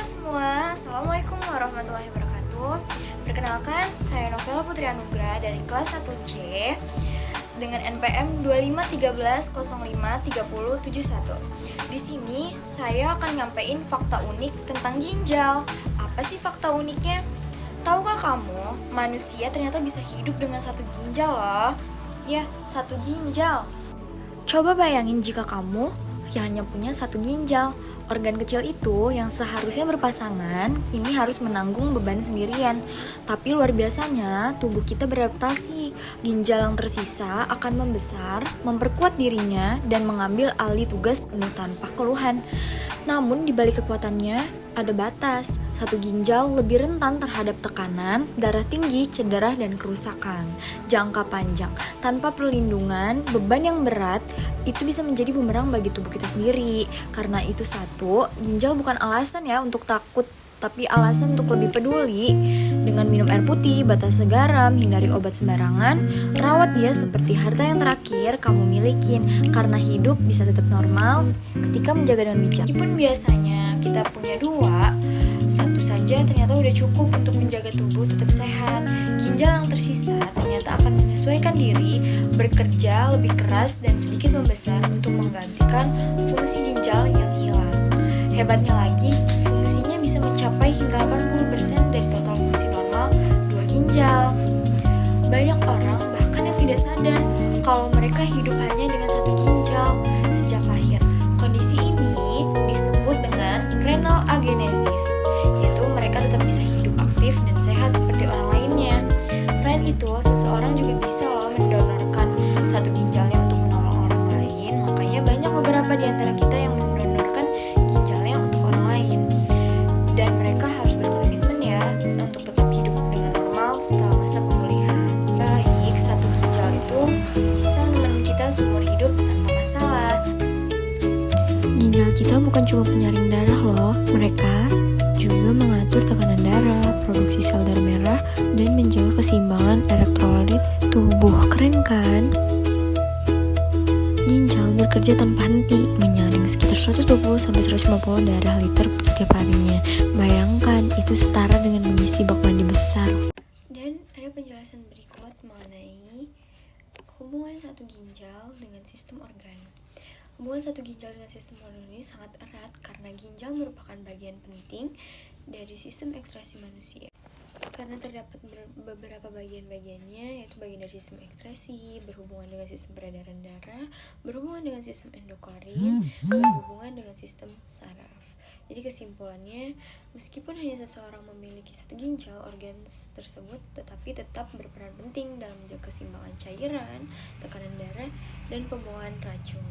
semua, Assalamualaikum warahmatullahi wabarakatuh. Perkenalkan, saya Novela Putri Anugrah dari kelas 1C dengan NPM 2513053071. Di sini saya akan nyampein fakta unik tentang ginjal. Apa sih fakta uniknya? Tahukah kamu, manusia ternyata bisa hidup dengan satu ginjal loh. Ya, satu ginjal. Coba bayangin jika kamu yang hanya punya satu ginjal. Organ kecil itu yang seharusnya berpasangan kini harus menanggung beban sendirian. Tapi luar biasanya tubuh kita beradaptasi. Ginjal yang tersisa akan membesar, memperkuat dirinya dan mengambil alih tugas penuh tanpa keluhan. Namun di balik kekuatannya ada batas. Satu ginjal lebih rentan terhadap tekanan, darah tinggi, cedera, dan kerusakan jangka panjang. Tanpa perlindungan, beban yang berat itu bisa menjadi bumerang bagi tubuh kita sendiri. Karena itu satu, ginjal bukan alasan ya untuk takut, tapi alasan untuk lebih peduli. Dengan minum air putih, batasi garam, hindari obat sembarangan, rawat dia seperti harta yang terakhir kamu milikin. Karena hidup bisa tetap normal ketika menjaga dengan bijak. Meskipun biasanya kita punya dua, satu saja ternyata udah cukup untuk menjaga tubuh tetap sehat. Ginjal yang tersisa ternyata akan menyesuaikan diri, bekerja lebih keras dan sedikit membesar untuk menggantikan fungsi ginjal yang hilang. Hebatnya lagi, fungsinya bisa mencapai hingga 80% dari total fungsi normal dua ginjal. Banyak orang bahkan yang tidak sadar kalau mereka hidup hanya dengan satu ginjal sejak lahir. Kondisi ini disebut dengan renal agenesis, yaitu mereka tetap bisa hidup aktif dan sehat seperti orang lainnya. Selain itu, seseorang juga bisa loh mendonorkan satu ginjalnya untuk menolong orang lain. Makanya banyak beberapa di antara kita yang mendonorkan ginjalnya untuk orang lain. Dan mereka harus berkomitmen ya untuk tetap hidup dengan normal setelah masa pemulihan. Baik, satu ginjal itu bisa menemani kita seumur hidup tanpa masalah. Ginjal kita bukan cuma penyaring darah loh, mereka juga mengatur tekanan darah, produksi sel darah merah, dan menjaga keseimbangan elektrolit tubuh. Keren kan? Ginjal bekerja tanpa henti, menyaring sekitar 120-150 darah liter setiap harinya. Bayangkan, itu setara dengan mengisi bak mandi besar. Dan ada penjelasan berikut mengenai hubungan satu ginjal dengan sistem organ. Hubungan satu ginjal dengan sistem organ ini sangat erat karena ginjal merupakan bagian penting dari sistem ekskresi manusia. Karena terdapat beberapa bagian-bagiannya, yaitu bagian dari sistem ekskresi, berhubungan dengan sistem peredaran darah, berhubungan dengan sistem endokrin, berhubungan dengan sistem saraf. Jadi kesimpulannya, meskipun hanya seseorang memiliki satu ginjal, organ tersebut tetapi tetap berperan penting dalam menjaga keseimbangan cairan, tekanan darah, dan pembuangan racun.